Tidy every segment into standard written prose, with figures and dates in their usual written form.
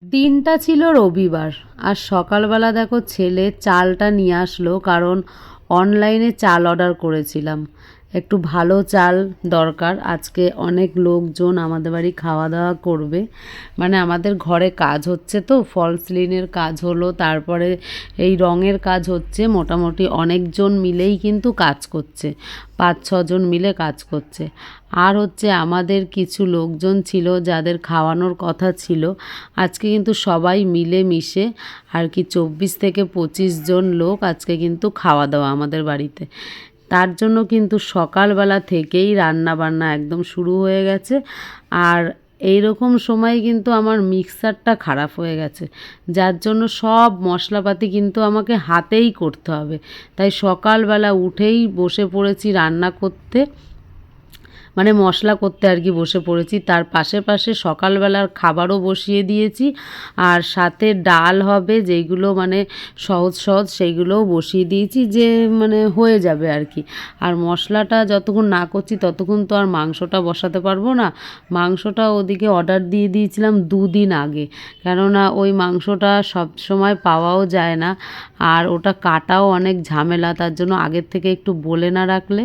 দিনটা ছিল রবিবার। আর সকালবেলা দেখো ছেলে চালটা নিয়ে আসলো, কারণ অনলাইনে চাল অর্ডার করেছিলাম। একটু ভালো চাল দরকার, আজকে অনেক লোকজন আমাদের বাড়ি খাওয়া দাওয়া করবে। মানে আমাদের ঘরে কাজ হচ্ছে, তো ফল সিলিংয়ের কাজ হলো, তারপরে এই রঙের কাজ হচ্ছে। মোটামুটি অনেকজন মিলেই কিন্তু কাজ করছে, 5-6 জন মিলে কাজ করছে। আর হচ্ছে আমাদের কিছু লোকজন ছিল যাদের খাওয়ানোর কথা ছিল। আজকে কিন্তু সবাই মিলে মিশে আর কি 24 থেকে 25 জন লোক আজকে কিন্তু খাওয়া দাওয়া আমাদের বাড়িতে। তার জন্য কিন্তু সকালবেলা থেকেই রান্না বান্না একদম শুরু হয়ে গেছে। আর এই রকম সময় কিন্তু আমার মিক্সারটা খারাপ হয়ে গেছে, যার জন্য সব মশলাপাতি কিন্তু আমাকে হাতেই করতে হবে। তাই সকালবেলা উঠেই বসে পড়েছি রান্না করতে, মানে মশলা করতে আর কি বসে পড়েছি। তার পাশে পাশে সকালবেলার খাবারও বসিয়ে দিয়েছি, আর সাথে ডাল হবে যেইগুলো মানে সহজ সহজ, সেইগুলোও বসিয়ে দিয়েছি, যে মানে হয়ে যাবে আর কি। আর মশলাটা যতক্ষণ না করছি ততক্ষণ তো আর মাংসটা বসাতে পারবো না। মাংসটা ওদিকে অর্ডার দিয়ে দিয়েছিলাম 2 দিন আগে, কেননা ওই মাংসটা সব সময় পাওয়াও যায় না, আর ওটা কাটাও অনেক ঝামেলা। তার জন্য আগের থেকে একটু বলে না রাখলে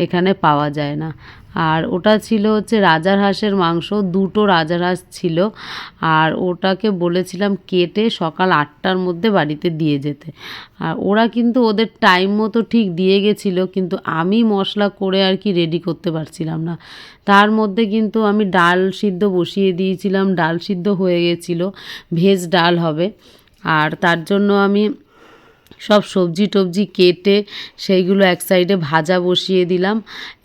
এখানে পাওয়া যায় না। আর ওটা ছিল হচ্ছে রাজার হাঁসের মাংস, 2টো রাজার হাঁস ছিল। আর ওটাকে বলেছিলাম কেটে সকাল 8টার মধ্যে বাড়িতে দিয়ে যেতে। আর ওরা কিন্তু ওদের টাইম মতো ঠিক দিয়ে গেছিলো, কিন্তু আমি মশলা করে আর কি রেডি করতে পারছিলাম না। তার মধ্যে কিন্তু আমি ডাল সিদ্ধ বসিয়ে দিয়েছিলাম, ডাল সিদ্ধ হয়ে গেছিলো, ভেজ ডাল হবে। আর তার জন্য আমি সব সবজি টবজি কেটে সেইগুলো এক সাইডে ভাজা বসিয়ে দিলাম।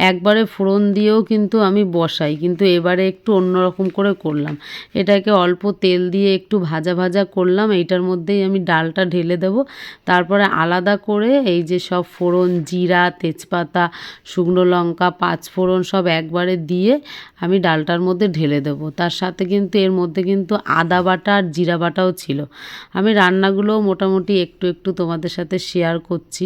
একবারে ফোড়ন দিয়েও কিন্তু আমি বসাই, কিন্তু এবারে একটু অন্যরকম করে করলাম। এটাকে অল্প তেল দিয়ে একটু ভাজা ভাজা করলাম, এইটার মধ্যেই আমি ডালটা ঢেলে দেবো। তারপরে আলাদা করে এই যে সব ফোড়ন, জিরা, তেজপাতা, শুকনো লঙ্কা, 5 ফোড়ন সব একবারে দিয়ে আমি ডালটার মধ্যে ঢেলে দেবো। তার সাথে কিন্তু এর মধ্যে কিন্তু আদা বাটা আর জিরা বাটাও ছিল। আমি রান্নাগুলো মোটামুটি একটু একটু তোমাদের সাথে শেয়ার করছি।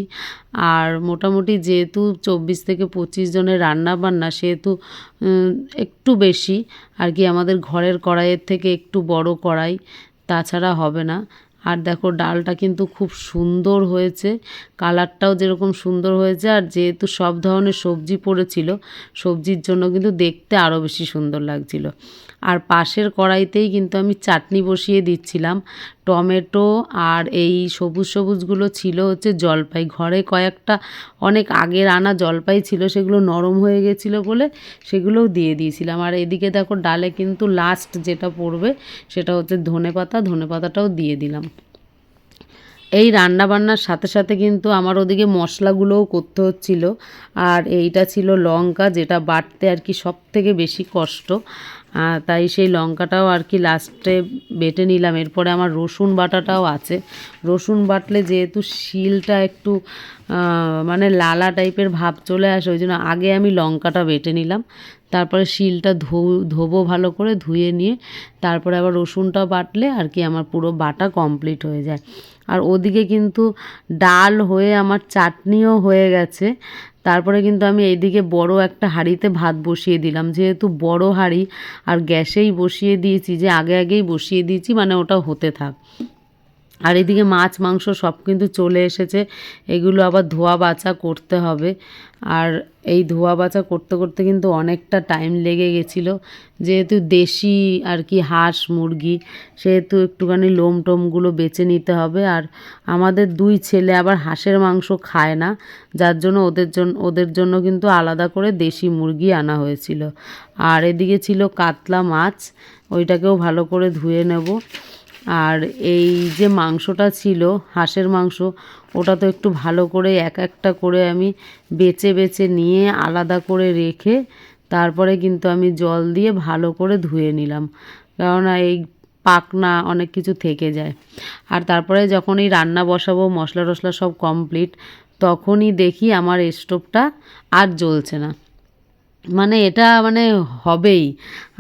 আর মোটামুটি যেহেতু 24 থেকে 25 জনের রান্না বান্না, সেহেতু একটু বেশি আর কি, আমাদের ঘরের কড়াইয়ের থেকে একটু বড় কড়াই, তাছাড়া হবে না। আর দেখো ডালটা কিন্তু খুব সুন্দর হয়েছে, কালারটাও যেরকম সুন্দর হয়েছে, আর যেহেতু সব ধরনের সবজি পড়েছিল, সবজির জন্য কিন্তু দেখতে আরও বেশি সুন্দর লাগছিল। আর পাশের কড়াইতেই কিন্তু আমি চাটনি বসিয়ে দিচ্ছিলাম, টমেটো আর এই সবুজ সবুজগুলো ছিল হচ্ছে জলপাই। ঘরে কয়েকটা অনেক আগের আনা জলপাই ছিল, সেগুলো নরম হয়ে গেছিলো বলে সেগুলোও দিয়ে দিয়েছিলাম। আর এদিকে দেখো ডালে কিন্তু লাস্ট যেটা পড়বে সেটা হচ্ছে ধনেপাতা, ধনেপাতাটাও দিয়ে দিলাম। এই রান্না বান্নার সাথে সাথে কিন্তু আমার ওদিকে মশলাগুলোও করতে হচ্ছিল। আর এইটা ছিল লঙ্কা, যেটা বাটতে আর কি সব থেকে বেশি কষ্ট। তাই সেই লঙ্কাটাও আর কি লাস্টে বেটে নিলাম। এরপরে আমার রসুন বাটাটাও আছে। রসুন বাটলে যেহেতু শিলটা একটু মানে লালা টাইপের ভাব চলে আসে, ওই জন্য আগে আমি লঙ্কাটা বেটে নিলাম। তারপরে শিলটা ধোবো ভালো করে, ধুয়ে নিয়ে তারপরে আবার রসুনটা বাটলে আর কি আমার পুরো বাটা কমপ্লিট হয়ে যায়। আর ওদিকে কিন্তু ডাল হয়ে আমার চাটনিও হয়ে গেছে। তারপরে কিন্তু আমি এইদিকে বড় একটা হাঁড়িতে ভাত বসিয়ে দিলাম, যেহেতু বড় হাঁড়ি আর গ্যাসেই বসিয়ে দিয়েছি, যে আগে আগেই বসিয়ে দিয়েছি, মানে ওটা হতে থাক। আর এদিকে মাছ মাংস সব কিন্তু চলে এসেছে, এগুলো আবার ধোয়া বাছা করতে হবে। আর এই ধোয়া বাছা করতে করতে কিন্তু অনেকটা টাইম লেগে গেছিলো, যেহেতু দেশি আর কি হাঁস মুরগি, সেহেতু একটুখানি লোম টোমগুলো বেছে নিতে হবে। আর আমাদের 2 ছেলে আবার হাঁসের মাংস খায় না, যার জন্য ওদের জন্য কিন্তু আলাদা করে দেশি মুরগি আনা হয়েছিল। আর এদিকে ছিল কাতলা মাছ, ওইটাকেও ভালো করে ধুয়ে নেব। আর এই যে মাংসটা ছিল হাঁসের মাংস, ওটা তো একটু ভালো করে এক একটা করে আমি বেছে বেছে নিয়ে আলাদা করে রেখে তারপরে কিন্তু আমি জল দিয়ে ভালো করে ধুয়ে নিলাম, কেননা এই পাখনা অনেক কিছু থেকে যায়। আর তারপরে যখন এই রান্না বসাবো, মশলা টশলা সব কমপ্লিট, তখনই দেখি আমার স্টোভটা আর জ্বলছে না। মানে এটা মানে হবেই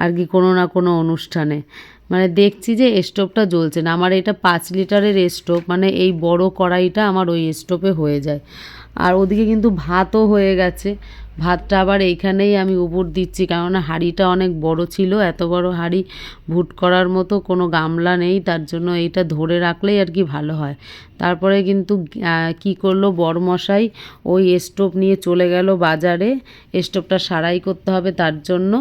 আর কি কোনো না কোনো অনুষ্ঠানে। মানে দেখছি যে স্টোভটা জ্বলছে না। আমার এটা 5 লিটারের স্টোভ, মানে এই বড় কড়াইটা আমার ওই স্টোভে হয়ে যায়। আর ওদিকে কিন্তু ভাতও হয়ে গেছে, ভাতটা আবার এইখানেই আমি উপর দিচ্ছি, কেননা হাঁড়িটা অনেক বড় ছিল, এত বড় হাঁড়ি ভুট করার মতো কোনো গামলা নেই, তার জন্য এইটা ধরে রাখলেই আর কি ভালো হয়। তারপরে কিন্তু কি করলো বড়মশাই, ওই স্টোভ নিয়ে চলে গেল বাজারে, স্টোভটা সারাই করতে হবে তার জন্য।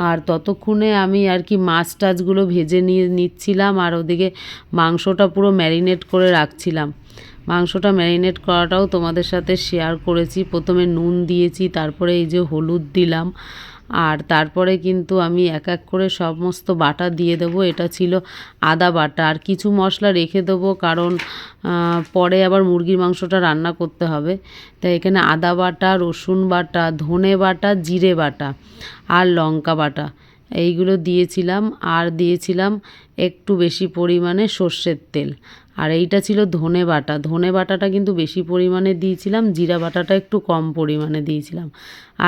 আর ততক্ষণে আমি আর কি মাছ টাছগুলো ভেজে নিচ্ছিলাম, আর ওদিকে মাংসটা পুরো ম্যারিনেট করে রাখছিলাম। মাংসটা ম্যারিনেট করাটাও তোমাদের সাথে শেয়ার করেছি। প্রথমে নুন দিয়েছি, তারপরে এই যে হলুদ দিলাম, আর তারপরে কিন্তু আমি এক এক করে সমস্ত বাটা দিয়ে দেবো। এটা ছিল আদা বাটা, আর কিছু মশলা রেখে দেবো, কারণ পরে আবার মুরগির মাংসটা রান্না করতে হবে। তাই এখানে আদা বাটা, রসুন বাটা, ধনে বাটা, জিরে বাটা আর লঙ্কা বাটা এইগুলো দিয়েছিলাম। আর দিয়েছিলাম একটু বেশি পরিমাণে সর্ষের তেল। আর এইটা ছিল ধনে বাটা। ধনে বাটাটা কিন্তু বেশি পরিমাণে দিয়েছিলাম, জিরা বাটাটা একটু কম পরিমাণে দিয়েছিলাম।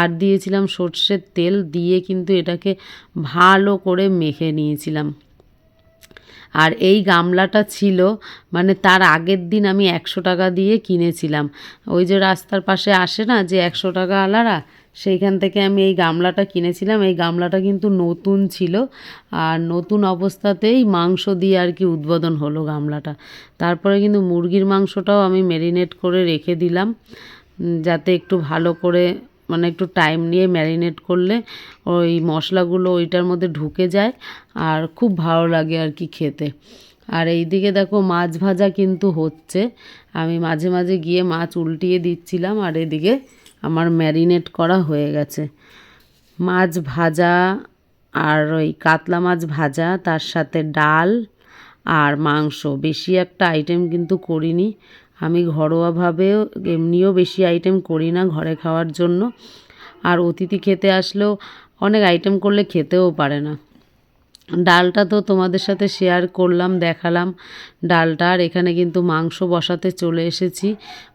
আর দিয়েছিলাম সর্ষের তেল, দিয়ে কিন্তু এটাকে ভালো করে মেখে নিয়েছিলাম। আর এই গামলাটা ছিল মানে তার আগের দিন আমি 100 টাকা দিয়ে কিনেছিলাম। ওই যে রাস্তার পাশে আসে না যে 100 টাকা আলারা, সেইখান থেকে আমি এই গামলাটা কিনেছিলাম। এই গামলাটা কিন্তু নতুন ছিল, আর নতুন অবস্থাতেই মাংস দিয়ে আর কি উদ্বোধন হলো গামলাটা। তারপরে কিন্তু মুরগির মাংসটাও আমি ম্যারিনেট করে রেখে দিলাম, যাতে একটু ভালো করে মানে একটু টাইম নিয়ে ম্যারিনেট করলে ওই মশলাগুলো ওইটার মধ্যে ঢুকে যায়, আর খুব ভালো লাগে আর কি খেতে। আর এইদিকে দেখো মাছ ভাজা কিন্তু হচ্ছে, আমি মাঝে মাঝে গিয়ে মাছ উল্টিয়ে দিচ্ছিলাম, আর এদিকে আমার ম্যারিনেট করা হয়ে গেছে মাছ ভাজা। আর ওই কাতলা মাছ ভাজা, তার সাথে ডাল আর মাংস। বেশি একটা আইটেম কিন্তু করিনি আমি, ঘরোয়াভাবেও এমনিও বেশি আইটেম করি না ঘরে খাওয়ার জন্য। আর অতিথি খেতে আসলেও অনেক আইটেম করলে খেতেও পারে না। ডালটা তো তোমাদের সাথে শেয়ার করলাম, দেখালাম ডালটা। আর এখানে কিন্তু মাংস বসাতে চলে এসেছি,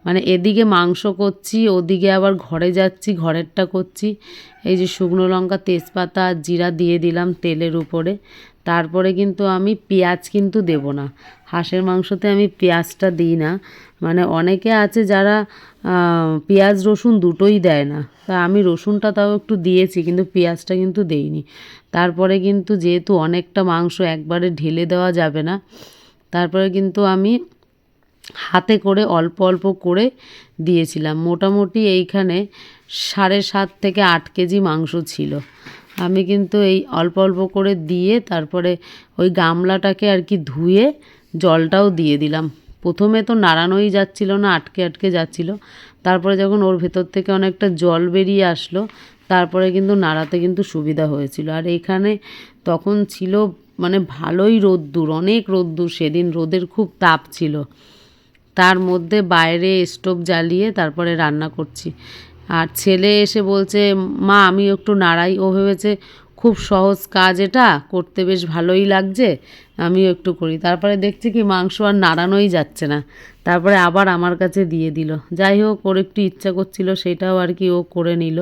মানে এদিকে মাংস করছি, ওদিকে আবার ঘরে যাচ্ছি, ঘরেরটা করছি। এই যে শুকনো লঙ্কা, তেজপাতা আর জিরা দিয়ে দিলাম তেলের উপরে। তারপরে কিন্তু আমি পেঁয়াজ কিন্তু দেব না, হাঁসের মাংসতে আমি পেঁয়াজটা দিই না। মানে অনেকে আছে যারা পেঁয়াজ রসুন দুটোই দেয় না, তা আমি রসুনটা তাও একটু দিয়েছি, কিন্তু পেঁয়াজটা কিন্তু দেইনি। তারপরে কিন্তু যেহেতু অনেকটা মাংস একবারে ঢেলে দেওয়া যাবে না, তারপরে কিন্তু আমি হাতে করে অল্প অল্প করে দিয়েছিলাম। মোটামুটি এইখানে 7.5 থেকে 8 কেজি মাংস ছিল। আমি কিন্তু এই অল্প অল্প করে দিয়ে তারপরে ওই গামলাটাকে আর কি ধুয়ে জলটাও দিয়ে দিলাম। প্রথমে তো নাড়ানোই যাচ্ছিল না, আটকে আটকে যাচ্ছিল। তারপরে যখন ওর ভেতর থেকে অনেকটা জল বেরিয়ে আসলো, তারপরে কিন্তু নাড়াতে কিন্তু সুবিধা হয়েছিল। আর এখানে তখন ছিল মানে ভালোই রোদ্দুর, অনেক রোদ্দুর, সেদিন রোদের খুব তাপ ছিল। তার মধ্যে বাইরে স্টোভ জ্বালিয়ে তারপরে রান্না করছি। আর ছেলে এসে বলছে, মা আমি একটু নাড়াই। ও ভেবেছে খুব সহজ কাজ, এটা করতে বেশ ভালোই লাগছে, আমিও একটু করি। তারপরে দেখছি কি মাংস আর নাড়ানোই যাচ্ছে না, তারপরে আবার আমার কাছে দিয়ে দিল। যাই হোক, ওর একটু ইচ্ছা করছিল, সেটাও আর কি ও করে নিল।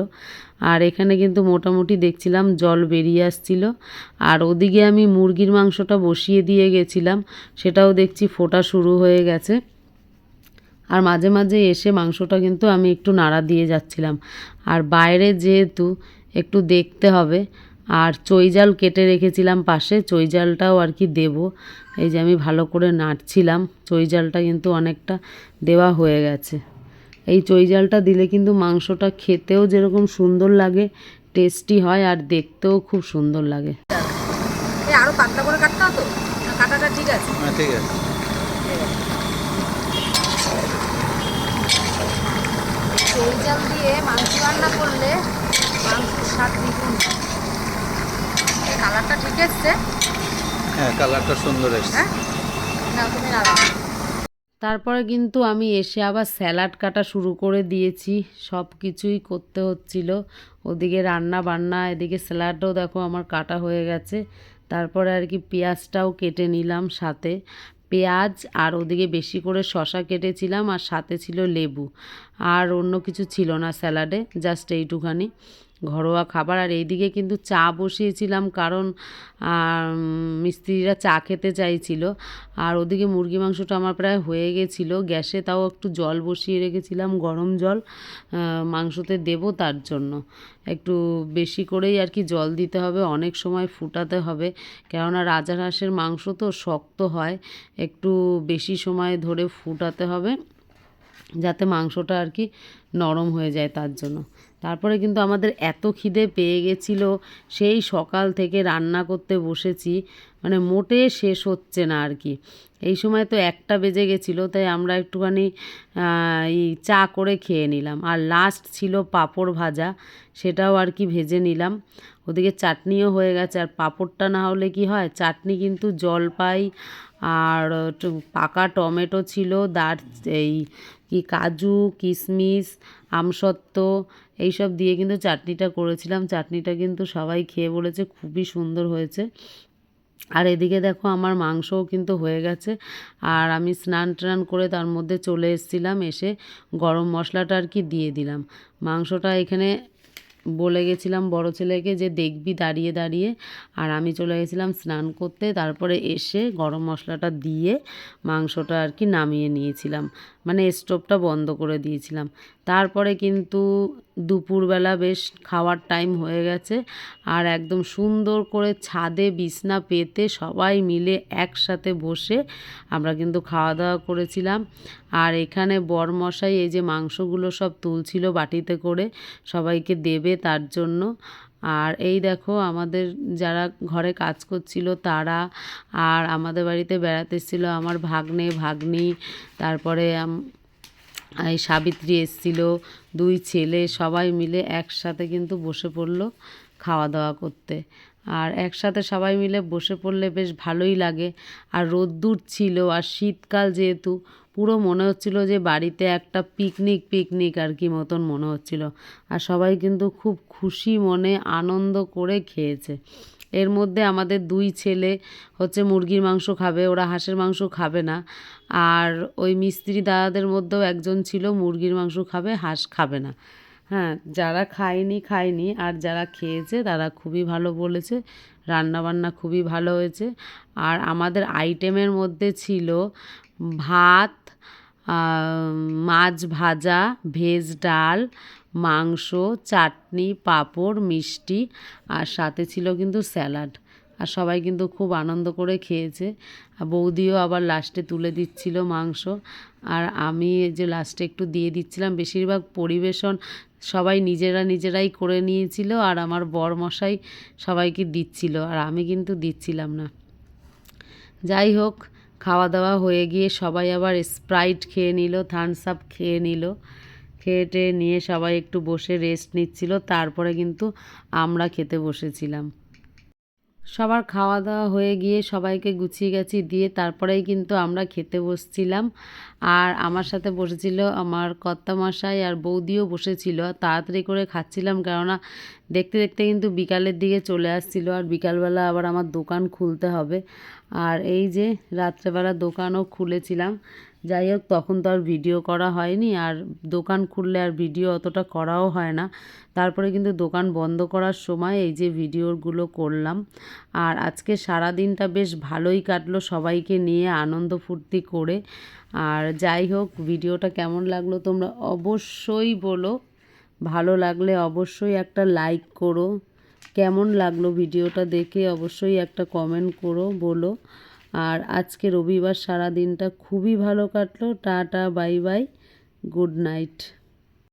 আর এখানে কিন্তু মোটামুটি দেখছিলাম জল বেরিয়ে আসছিল। আর ওদিকে আমি মুরগির মাংসটা বসিয়ে দিয়ে গেছিলাম, সেটাও দেখছি ফোটা শুরু হয়ে গেছে। আর মাঝে মাঝে এসে মাংসটা কিন্তু আমি একটু নাড়া দিয়ে যাচ্ছিলাম। আর বাইরে যেহেতু একটু দেখতে হবে, আর চৈজাল কেটে রেখেছিলাম পাশে, চৈজালটাও আর কি দেবো। এই যে আমি ভালো করে নাড়ছিলাম, চৈজালটা কিন্তু অনেকটা দেওয়া হয়ে গেছে। এই চৈজালটা দিলে কিন্তু মাংসটা খেতেও যেরকম সুন্দর লাগে, টেস্টি হয়, আর দেখতেও খুব সুন্দর লাগে। আরো পাতলা করে কাটতে হতো, কাটাটা ঠিক আছে? হ্যাঁ ঠিক আছে। চৈজাল দিয়ে মাংস রান্না করলে মাংসের স্বাদ দ্বিগুণ। কালারটা ঠিক এসছে? হ্যাঁ কালারটা সুন্দর এসছে। হ্যাঁ না তুমি না। তারপরে কিন্তু আমি এসে আবার স্যালাড কাটা শুরু করে দিয়েছি, সব কিছুই করতে হচ্ছিল। ওদিকে রান্না বান্না, এদিকে স্যালাডও দেখো আমার কাটা হয়ে গেছে। তারপরে আর কি পেঁয়াজটাও কেটে নিলাম সাথে, পেঁয়াজ আর ওদিকে বেশি করে শসা কেটেছিলাম, আর সাথে ছিল লেবু। আর অন্য কিছু ছিল না স্যালাডে, জাস্ট এইটুখানি। ঘরোয়া খাবার। আর এইদিকে কিন্তু চা বসিয়েছিলাম, কারণ মিস্ত্রিরা চা খেতে চাইছিল। আর ওদিকে মুরগি মাংসটা আমার প্রায় হয়ে গেছিলো গ্যাসে, তাও একটু জল বসিয়ে রেখেছিলাম, গরম জল মাংসতে দেব, তার জন্য একটু বেশি করেই আর কি জল দিতে হবে, অনেক সময় ফুটাতে হবে, কেননা রাজার হাঁসের মাংস তো শক্ত হয়, একটু বেশি সময় ধরে ফুটাতে হবে যাতে মাংসটা আর কি নরম হয়ে যায়, তার জন্য। তারপরে কিন্তু আমাদের এত খিদে পেয়ে গেছিলো, সেই সকাল থেকে রান্না করতে বসেছি, মানে মোটে শেষ হচ্ছে না আর কি। এই সময় তো 1টা বেজে গেছিলো, তাই আমরা একটুখানি চা করে খেয়ে নিলাম। আর লাস্ট ছিল পাঁপড় ভাজা, সেটাও আর কি ভেজে নিলাম। ওদিকে চাটনিও হয়ে গেছে। আর পাঁপড়টা না হলে কি হয়, চাটনি কিন্তু জলপাই আর পাকা টমেটো ছিল, এই কি কাজু কিশমিশ আমসত্ত্ব এইসব দিয়ে কিন্তু চাটনিটা করেছিলাম। চাটনিটা কিন্তু সবাই খেয়ে বলেছে খুবই সুন্দর হয়েছে। আর এদিকে দেখো আমার মাংসও কিন্তু হয়ে গেছে। আর আমি স্নান টান করে তার মধ্যে চলে এসেছিলাম, এসে গরম মশলাটা আর কি দিয়ে দিলাম। মাংসটা এখানে বলে গেছিলাম বড় ছেলেকে যে দেখবি দাঁড়িয়ে দাঁড়িয়ে, আর আমি চলে গেছিলাম স্নান করতে। তারপরে এসে গরম মশলাটা দিয়ে মাংসটা আর কি নামিয়ে নিয়েছিলাম, মানে স্টোভটা বন্ধ করে দিয়েছিলাম। তারপরে কিন্তু দুপুরবেলা বেশ খাওয়ার টাইম হয়ে গেছে, আর একদম সুন্দর করে ছাদে বিছনা পেতে সবাই মিলে একসাথে বসে আমরা কিন্তু খাওয়া দাওয়া করেছিলাম। আর এখানে বরমশাই এই যে মাংসগুলো সব তুলছিল বাটিতে করে সবাইকে দেবে, তার জন্য। আর এই দেখো আমাদের যারা ঘরে কাজ করছিল তারা, আর আমাদের বাড়িতে বেড়াতে এসেছিল আমার ভাগ্নে ভাগ্নি, তারপরে এই সাবিত্রী এসেছিল, 2 ছেলে, সবাই মিলে একসাথে কিন্তু বসে পড়লো খাওয়া দাওয়া করতে। আর একসাথে সবাই মিলে বসে পড়লে বেশ ভালোই লাগে। আর রোদ্দুর ছিল, আর শীতকাল যেহেতু, পুরো মনে হচ্ছিল যে বাড়িতে একটা পিকনিক আর কি মতন মনে হচ্ছিল। আর সবাই কিন্তু খুব খুশি মনে আনন্দ করে খেয়েছে। এর মধ্যে আমাদের 2 ছেলে হচ্ছে মুরগির মাংস খাবে, ওরা হাঁসের মাংস খাবে না। আর ওই মিস্ত্রি দাদাদের মধ্যেও একজন ছিল মুরগির মাংস খাবে, হাঁস খাবে না। হ্যাঁ, যারা খায়নি, আর যারা খেয়েছে তারা খুবই ভালো বলেছে, রান্নাবান্না খুবই ভালো হয়েছে। আর আমাদের আইটেমের মধ্যে ছিল ভাত, মাছ ভাজা, ভেজ ডাল, মাংস, চাটনি, পাঁপড়, মিষ্টি, আর সাথে ছিল কিন্তু স্যালাড। আর সবাই কিন্তু খুব আনন্দ করে খেয়েছে। আর বৌদিও আবার লাস্টে তুলে দিচ্ছিল মাংস, আর আমি যে লাস্টে একটু দিয়ে দিচ্ছিলাম। বেশিরভাগ পরিবেশন সবাই নিজেরাই করে নিয়েছিল, আর আমার বরমশাই সবাইকে দিচ্ছিল, আর আমি কিন্তু দিচ্ছিলাম না। যাই হোক, খাওয়া দাওয়া হয়ে গিয়ে সবাই আবার স্প্রাইট খেয়ে নিল, থামস আপ খেয়ে নিল, খেয়ে নিয়ে সবাই একটু বসে রেস্ট নিচ্ছিল। তারপরে কিন্তু আমরা খেতে বসেছিলাম। সবার খাওয়া দাওয়া হয়ে গিয়ে সবাইকে গুছিয়ে গেছি দিয়ে তারপরেই কিন্তু আমরা খেতে বসছিলাম। আর আমার সাথে বসেছিল আমার কর্তামশাই, আর বৌদিও বসেছিল। তাড়াতাড়ি করে খাচ্ছিলাম, কেননা দেখতে দেখতে কিন্তু বিকালের দিকে চলে আসছিল, আর বিকালবেলা আবার আমার দোকান খুলতে হবে। আর এই যে রাত্রেবেলা দোকানও খুলেছিলাম। যাই হোক, তখন তো আর ভিডিও করা হয়নি, আর দোকান খুললে আর ভিডিও অতটা করাও হয় না। তারপরে কিন্তু দোকান বন্ধ করার সময় এই যে ভিডিওগুলো করলাম। আর আজকে সারা দিনটা বেশ ভালোই কাটলো সবাইকে নিয়ে আনন্দ ফুর্তি করে। আর যাই হোক, ভিডিওটা কেমন লাগলো তোমরা অবশ্যই বলো, ভালো লাগলে অবশ্যই একটা লাইক করো, কেমন লাগলো ভিডিওটা দেখে অবশ্যই একটা কমেন্ট করো, বলো। আর আজকে রবিবার সারা দিনটা খুবই ভালো কাটলো। Tata, bye bye, good night.